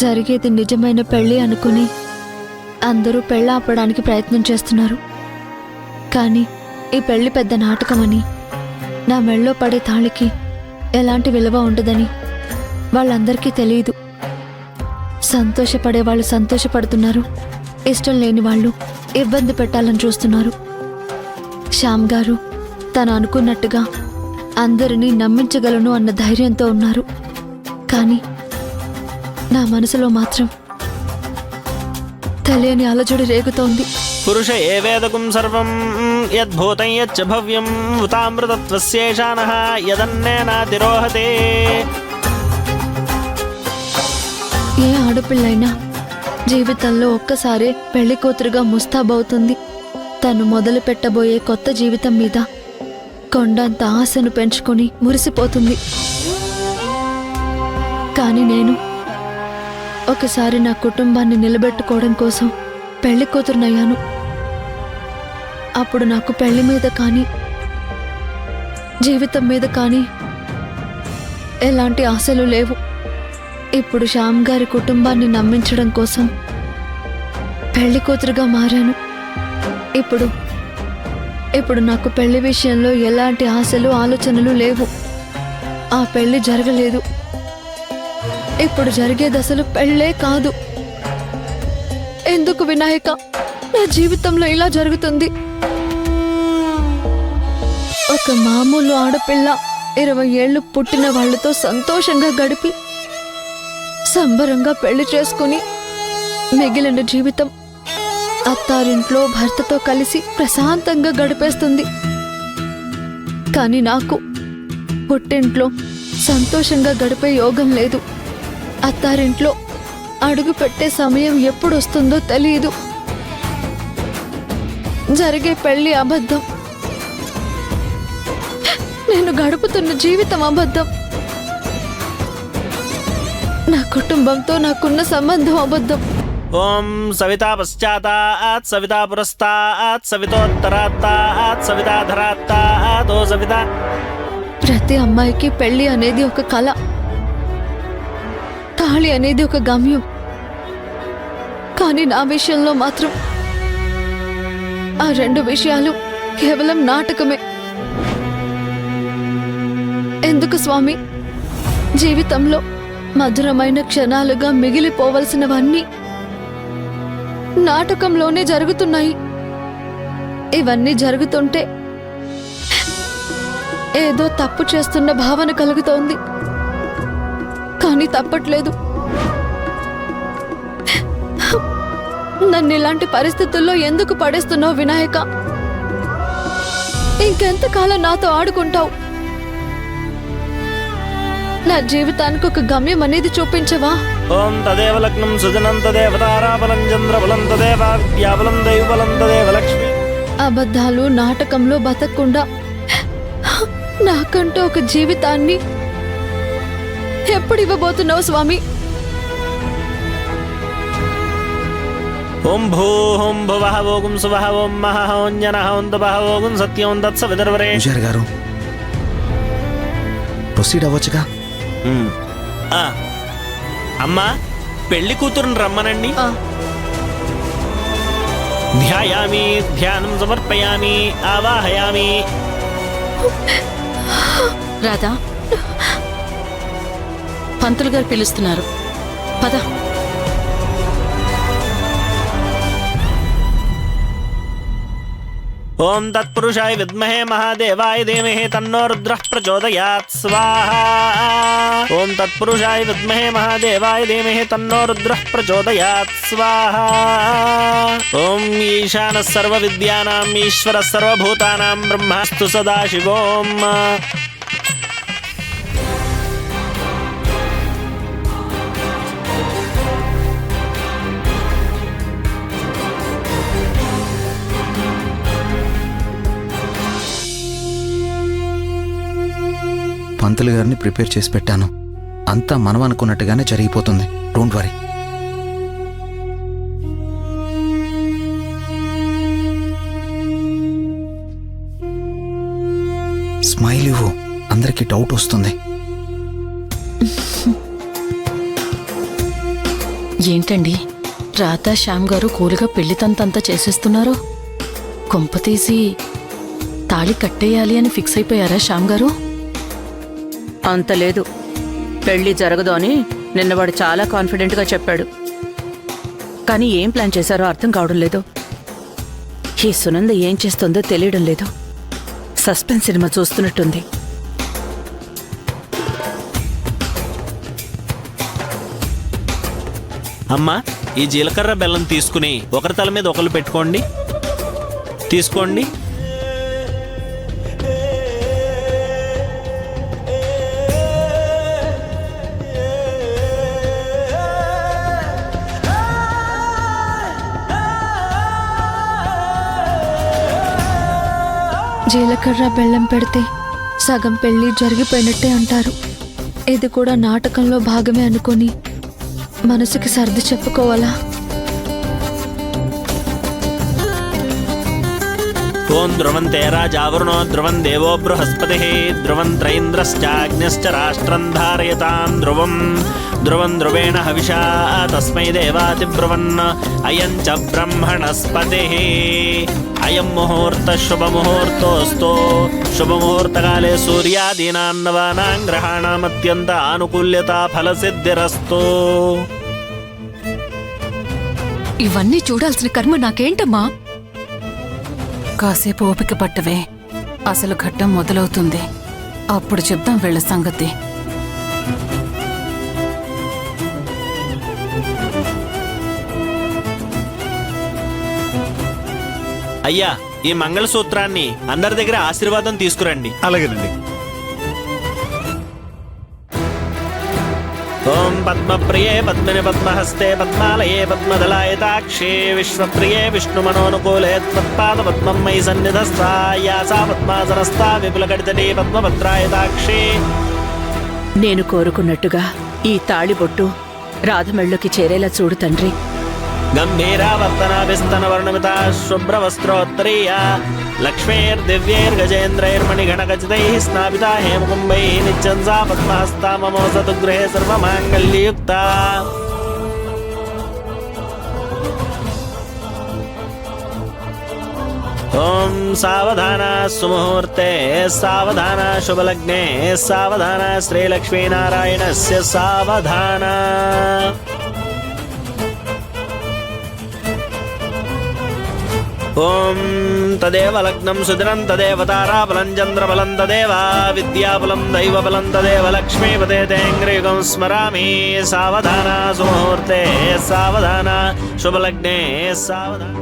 జరిగేది నిజమైన పెళ్లి అనుకుని అందరూ పెళ్ళాపడానికి ప్రయత్నం చేస్తున్నారు. కానీ ఈ పెళ్లి పెద్ద నాటకమని, నా మెళ్ళో పడే తాళికి ఎలాంటి విలువ ఉండదని వాళ్ళందరికీ తెలియదు. సంతోషపడే వాళ్ళు సంతోషపడుతున్నారు, ఇష్టం లేని వాళ్ళు ఇబ్బంది పెట్టాలని చూస్తున్నారు. శ్యామ్ గారు తను అనుకున్నట్టుగా అందరినీ నమ్మించగలను అన్న ధైర్యంతో ఉన్నారు. కానీ నా మనసులో మాత్రం తెలియని అలజడి రేగుతోంది. పురుష ఏవేదకం సర్వం యద్భూతం యచ్చ భవ్యం ఉతామృతత్వస్యేషానః యదన్నేనాతిరోహతే. ఏ ఆడపిల్లైనా జీవితంలో ఒక్కసారే పెళ్లి కూతురుగా ముస్తాబవుతుంది. తను మొదలు పెట్టబోయే కొత్త జీవితం మీద కొండంత ఆశను పెంచుకొని మురిసిపోతుంది. కానీ నేను ఒకసారి నా కుటుంబాన్ని నిలబెట్టుకోవడం కోసం పెళ్లి కూతురునయ్యాను. అప్పుడు నాకు పెళ్లి మీద కానీ జీవితం మీద కానీ ఎలాంటి ఆశలు లేవు. ఇప్పుడు శ్యామ్ గారి కుటుంబాన్ని నమ్మించడం కోసం పెళ్లి కూతురుగా మారాను. ఇప్పుడు నాకు పెళ్లి విషయంలో ఎలాంటి ఆశలు ఆలోచనలు లేవు. ఆ పెళ్లి జరగలేదు. ఇప్పుడు జరిగేది అసలు పెళ్ళే కాదు. ఎందుకు వినాయక నా జీవితంలో ఇలా జరుగుతుంది? ఒక మామూలు ఆడపిల్ల 20 ఏళ్లు పుట్టిన వాళ్లతో సంతోషంగా గడిపి సంబరంగా పెళ్లి చేసుకుని మిగిలిన జీవితం అత్తారింట్లో భర్తతో కలిసి ప్రశాంతంగా గడిపేస్తుంది. కానీ నాకు పుట్టింట్లో సంతోషంగా గడిపే యోగం లేదు. అత్తారింట్లో అడుగు పెట్టే సమయం ఎప్పుడొస్తుందో తెలియదు. జరిగే పెళ్లి అబద్ధం, నేను గడుపుతున్న జీవితం అబద్ధం, నా కుటుంబంతో నాకున్న సంబంధం అబద్ధం. ఓం సవితా పశ్చాతాత్ సవితా పురస్తాత్ సవితోత్తరాత్తాత్ సవితాధరాత్తాత్ ఓ సవిత. ప్రతి అమ్మాయికి పెళ్లి అనేది ఒక కళ, తాళి అనేది ఒక గమ్యం. కానీ నా విషయంలో మాత్రం ఆ 2 విషయాలు కేవలం నాటకమే. ఎందుకు స్వామి జీవితంలో మధురమైన క్షణాలుగా మిగిలిపోవలసినవన్నీ నాటకంలోనే జరుగుతున్నాయి? ఇవన్నీ జరుగుతుంటే ఏదో తప్పు చేస్తున్న భావన కలుగుతోంది. కానీ తప్పట్లేదు. నన్ను ఇలాంటి పరిస్థితుల్లో ఎందుకు పడేస్తున్నావు వినాయక? ఇంకెంతకాలం నాతో ఆడుకుంటావు? నా జీవితానికి ఒక గమ్యం అనేది చూపించవా? ఓం తదేవ లగ్నం సుజనం తదేవ తారాబలం చంద్రబలం తదేవ విద్యాబలం దైవబలం తదేవ లక్ష్మి. అబద్ధాలు నాటకంలో బతకకుండా నాకంటూ ఒక జీవితాన్ని ఎప్పుడు ఇవ్వబోతున్నావు స్వామి? ఓం భూహోం భువః ఓం సువః ఓం మహః ఓం జనః ఓం తపః ఓం సత్యం తత్సవితుర్వరే. పూజారి గారు ప్రొసీడ్ అవ్వచ్చుగా? అమ్మా పెళ్లి కూతురుని రమ్మనండి. ధ్యాయామి ధ్యానం సమర్పయామి ఆవాహయామి. రాధా, పంతులు గారు పిలుస్తున్నారు, పద. ఓం తత్పురుషాయ విద్మహే మహాదేవాయ ధీమహి తన్నో రుద్రః ప్రచోదయాత్ స్వాహా. ఓం తత్పురుషాయ విద్మహే మహాదేవాయ ధీమహి తన్నో రుద్రః ప్రచోదయాత్ స్వాహా. ఓం ఈశానః సర్వ విద్యానాం ఈశ్వరః సర్వభూతానాం బ్రహ్మాస్తు సదాశివోం. పంతులు గారిని ప్రిపేర్ చేసి పెట్టాను. అంతా మనం అనుకున్నట్టుగానే జరిగిపోతుంది. Don't worry. స్మైల్ ఇవ్వు, అందరికీ డౌట్ వస్తుంది. ఏంటండి రాధా శ్యామ్ గారు కూలిగా పెళ్లి తంతంతా చేసేస్తున్నారు? కొంపతీసి తాళి కట్టేయాలి అని ఫిక్స్ అయిపోయారా శ్యామ్ గారు? అంత లేదు. పెళ్లి జరగదు అని నిన్నవాడు చాలా కాన్ఫిడెంట్గా చెప్పాడు. కానీ ఏం ప్లాన్ చేశారో అర్థం కావడం లేదు. ఈ సునంద ఏం చేస్తుందో తెలియడం లేదు. సస్పెన్స్ సినిమా చూస్తున్నట్టుంది. అమ్మా, ఈ జీలకర్ర బెల్లం తీసుకుని ఒకరి తల మీద ఒకరు పెట్టుకోండి. తీసుకోండి. జీలకర్ర బెల్లం పెడితే సగం పెళ్లి జరిగిపోయినట్టే అంటారు. ఇది కూడా నాటకంలో భాగమే అనుకొని మనసుకి సర్ది చెప్పుకోవాలా? ఓం ధ్రువంతే రాజావరుణో ధ్రువం దేవో బృహస్పతి ధ్రువం త్రైంద్రశ్చాగ్నిశ్చ రాష్ట్రం ధారయతాం ధ్రువం ధ్రువం ధ్రువేణ హవిషా తస్మై దేవాతిబ్రువన్ అయం చ బ్రహ్మణస్పతి అయం ముహూర్త శుభముహూర్తోస్తు శుభముహూర్తకాలే సూర్యాదీనాం నవానాం గ్రహాణాం అత్యంత ఆనుకూల్యతా ఫలసిద్ధిరస్తు. ఇవన్నీ చూడాల్సిన కర్మ నాకేంటమ్మా? కాసేపు ఓపిక పట్టవే, అసలు ఘట్టం మొదలవుతుంది. అప్పుడు చెప్దాం వీళ్ళ సంగతి. అయ్యా, ఈ మంగళసూత్రాన్ని అందరి దగ్గర ఆశీర్వాదం తీసుకురండి. అలాగేనండి. ఓం పద్మప్రియే పద్మిని పద్మహస్తే పద్మాలయే పద్మదళాయతాక్షే విశ్వప్రియే విష్ణుమనోనుకూలే త్వత్పాద పద్మం మయి సన్నిధస్థాయాసా పద్మాసనస్థా విపులకడితడే పద్మభద్రాయతాక్షే. నేను కోరుకున్నట్టుగా ఈ తాళిబొట్టు రాధమెళ్ళకి చేరేలా చూడు తండ్రి. గంభీరావర్తనాభిస్తన వర్ణమితా శుభ్రవస్త్రోత్తరీయా లక్ష్మీర్దివ్యైర్గజేంద్రైర్మణిగణఖచితైః స్నాపితా హేమకుంభైః నిత్యం సా పద్మహస్తా మమోసతు గృహే సర్వమాంగళ్యయుక్తా. ఓం సావధాన సుముహూర్తే సావధాన శుభలగ్నే సావధాన శ్రీలక్ష్మీనారాయణస్య సావధాన. ఓం తదేవ లగ్నం సుదినం తదేవ తారాబలం చంద్రబలం తదేవ విద్యాబలం దైవబలం తదేవ లక్ష్మీపతే తేంగ్రయుగం స్మరామి. సావధాన సుముహూర్తే సావధాన శుభలగ్నే సావధాన.